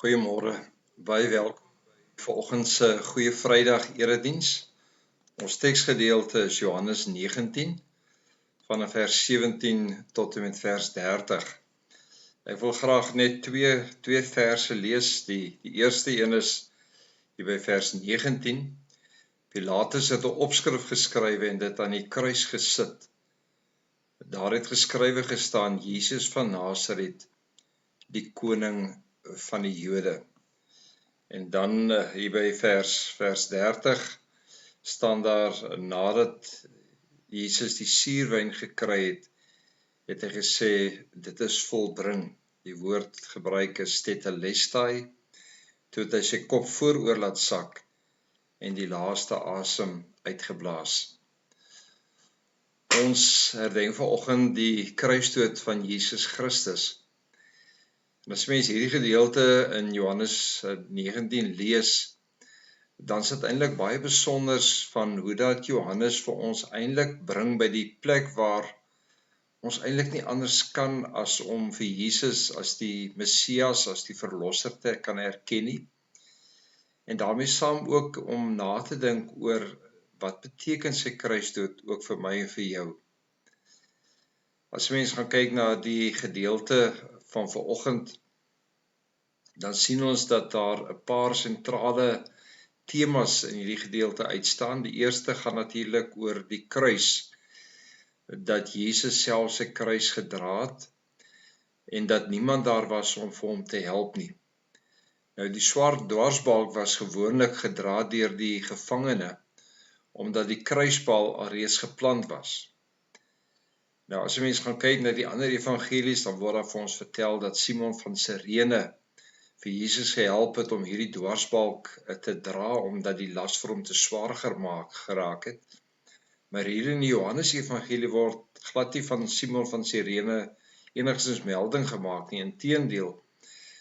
Goeiemôre, baie welkom by vanoggend se Goeie Vrydag erediens. Ons teksgedeelte is Johannes 19 vanaf vers 17 tot en met vers 30. Ek wil graag net twee verse lees. Die eerste een is hier by vers 19. Pilatus het 'n opskrif geskrywe en dit aan die kruis gesit. Daar het geskrywe gestaan: Jesus van Nasaret, die koning van die Jode. En dan hier by vers 30 staan daar: nadat Jesus die suurwyn gekry het hy gesê, dit is volbring. Die woord gebruik is tetelestai. Toe het hy sy kop vooroor laat sak en die laaste asem uitgeblaas. Ons herdenk vanoggend die kruisdood van Jesus Christus. En as mens hierdie gedeelte in Johannes 19 lees, dan is dit eintlik baie besonders van hoe dat Johannes vir ons eintlik bring by die plek waar ons eintlik nie anders kan as om vir Jesus as die Messias, as die verlosser te kan erken nie. En daarmee saam ook om na te dink oor wat beteken sy kruisdood ook vir my en vir jou. As mens gaan kyk na die gedeelte van vanoggend, dan sien ons dat daar 'n paar sentrale temas in hierdie gedeelte uitstaan. Die eerste gaan natuurlik oor die kruis, dat Jesus self sy kruis gedra het en dat niemand daar was om vir hom te help nie. Nou die swart dwarsbalk was gewoonlik gedra deur die gevangene, omdat die kruispaal alreeds geplant was. Nou as 'n mens gaan kyk na die ander evangelies, dan word daar vir ons vertel dat Simon van Sirene vir Jesus gehelp het om hierdie dwarsbalk te dra, omdat die las vir hom te swaar geraak het. Maar hier in die Johannes evangelie word glad nie van Simon van Sirene enigstens melding gemaak nie. Inteendeel,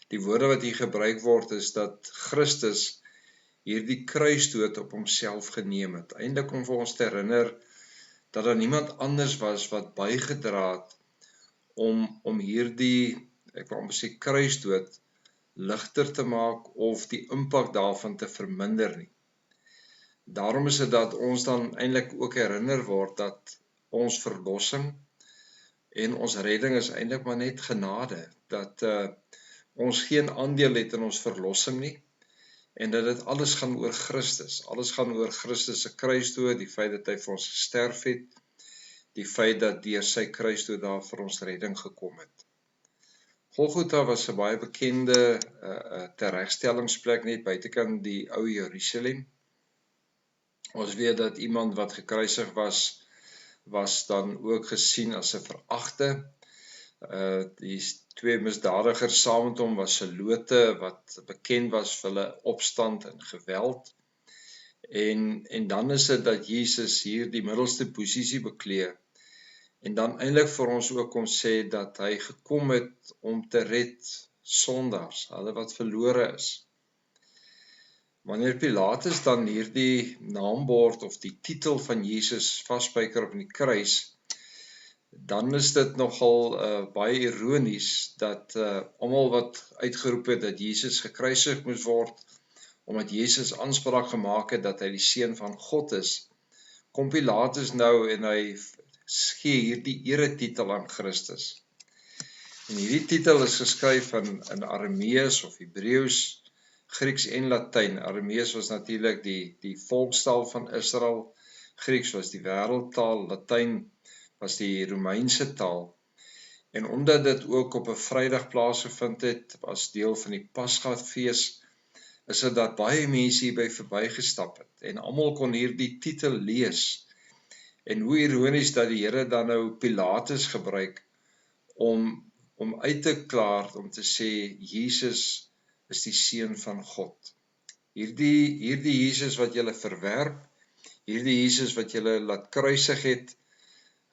die woorde wat hier gebruik word is dat Christus hierdie kruisdood op homself geneem het. Eintlik om vir ons te herinner dat daar niemand anders was wat bygedra het om hierdie, ek wil amper sê, kruisdood ligter te maak of die impak daarvan te verminder nie. Daarom is dit dat ons dan eintlik ook herinner word dat ons verlossing en ons redding is eintlik maar net genade, dat ons geen aandeel het in ons verlossing nie, en dat dit alles gaan oor Christus. Alles gaan oor Christus se kruisdood, die feit dat hy vir ons gesterf het, die feit dat deur sy kruisdood daar vir ons redding gekom het. Golgotha was 'n baie bekende teregstellingsplek net buitekant die ou Jerusalem. Ons weet dat iemand wat gekruisig was dan ook gesien as 'n veragte. Die twee misdadigers saam met hom was Selote, wat bekend was vir hulle opstand en geweld. En dan is dit dat Jesus hier die middelste posisie beklee, en dan eintlik vir ons ook kom sê dat hy gekom het om te red sondaars, hulle wat verlore is. Wanneer Pilatus dan hierdie naambord of die titel van Jesus vasspyker op die kruis, dan is dit nogal baie ironies dat almal wat uitgeroep het dat Jesus gekruisig moes word, omdat Jesus aanspraak gemaak het dat hy die seun van God is, kom Pilatus nou en hy gee hierdie eretitel aan Christus. En hierdie titel is geskryf in Aramees of Hebreeus, Grieks en Latyn. Aramees was natuurlik die volkstaal van Israel, Grieks was die wêreldtaal, Latyn was die Romeinse taal. En omdat dit ook op 'n Vrydag plaasgevind het, as deel van die Pasgafees, is dit dat baie mense hierby verbygestap het. En almal kon hierdie titel lees. En hoe ironies dat die Here dan nou Pilatus gebruik om uit te klaar, om te sê, Jesus is die seun van God. Hierdie Jesus wat julle verwerp, hierdie Jesus wat julle laat kruisig het,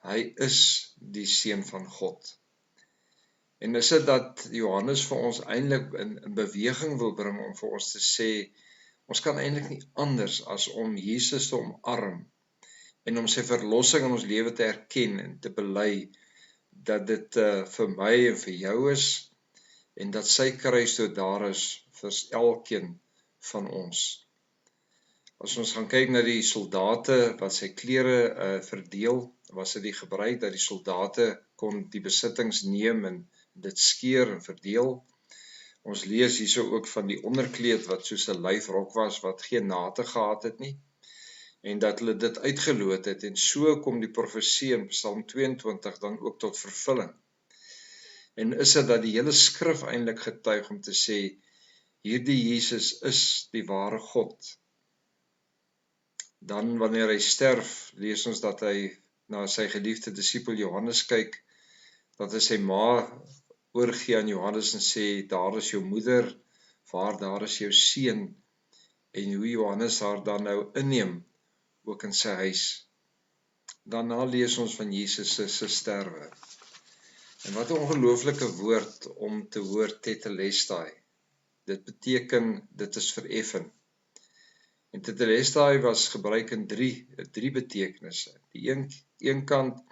hy is die seun van God. En is dit dat Johannes vir ons eintlik in beweging wil bring om vir ons te sê, ons kan eintlik nie anders as om Jesus te omarm en om sy verlossing in ons lewe te erken en te bely dat dit vir my en vir jou is, en dat sy kruisdood daar is vir elkeen van ons. As ons gaan kyk na die soldate wat sy klere verdeel, was dit die gebruik dat die soldate kon die besittings neem en dit skeur en verdeel. Ons lees hierso ook van die onderkleed wat soos 'n lyfrok was wat geen nate gehad het nie, en dat hulle dit uitgeloot het, en so kom die profesie in Psalm 22 dan ook tot vervulling. En is dit dat die hele skrif eintlik getuig om te sê, hierdie Jesus is die ware God. Dan wanneer hy sterf, lees ons dat hy na sy geliefde disipel Johannes kyk, dat hy sy ma oorgee aan Johannes en sê, daar is jou moeder, daar is jou seun, en hoe Johannes haar dan nou inneem, ook in sy huis. Daarna lees ons van Jesus se sterwe. En wat 'n ongelooflike woord om te hoor, tetelestai. Dit beteken, dit is vereffen. En tetelestai was gebruik in drie betekenisse. Die een kant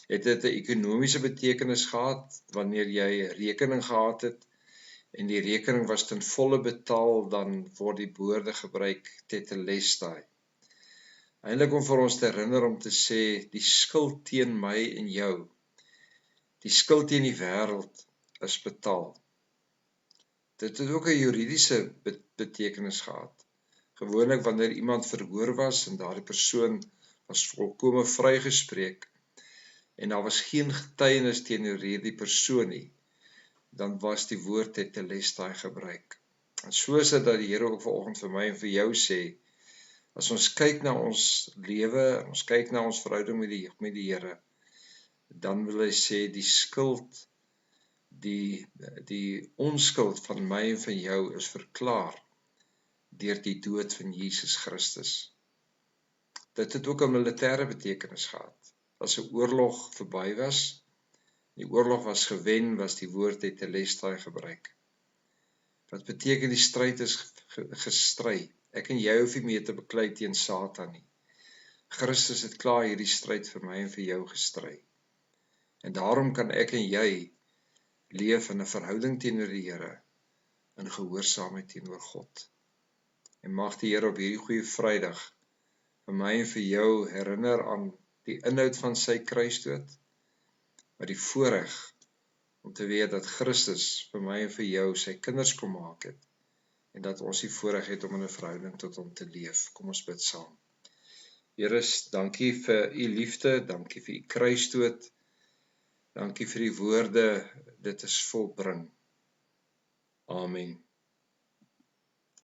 het dit 'n ekonomiese betekenis gehad, wanneer jy rekening gehad het, en die rekening was ten volle betaal, dan word die woorde gebruik, tetelestai. Eintlik om vir ons te herinner om te sê, die skuld teen my en jou, die skuld teen die wêreld is betaal. Dit het ook 'n juridiese betekenis gehad. Gewoonlik wanneer iemand verhoor was en daardie persoon was volkome vrygespreek en daar was geen getuienis teenoor hierdie persoon nie, dan was die woord tetelestai gebruik. En so is dit dat die Here ook vanoggend vir my en vir jou sê, as ons kyk na ons lewe, ons kyk na ons verhouding met die Here, dan wil hy sê die skuld, die onskuld van my en van jou is verklaar deur die dood van Jesus Christus. Dit het ook 'n militêre betekenis gehad. As 'n oorlog verby was, die oorlog was gewen, was die woord tetelestai gebruik. Wat beteken die stryd is gestry. Ek en jy hoef nie meer te beklei teen Satan nie. Christus het klaar hierdie stryd vir my en vir jou gestry. En daarom kan ek en jy leef in 'n verhouding teenoor die Here, in gehoorsaamheid teenoor God. En mag die Here op hierdie goeie Vrydag vir my en vir jou herinner aan die inhoud van sy kruisdood, maar die voorreg om te weet dat Christus vir my en vir jou sy kinders kom maak het, en dat ons die voorreg het om in 'n verhouding tot hom te leef. Kom ons bid saam. Here, dankie vir u liefde, dankie vir u kruisdood, dankie vir die woorde, dit is volbring. Amen.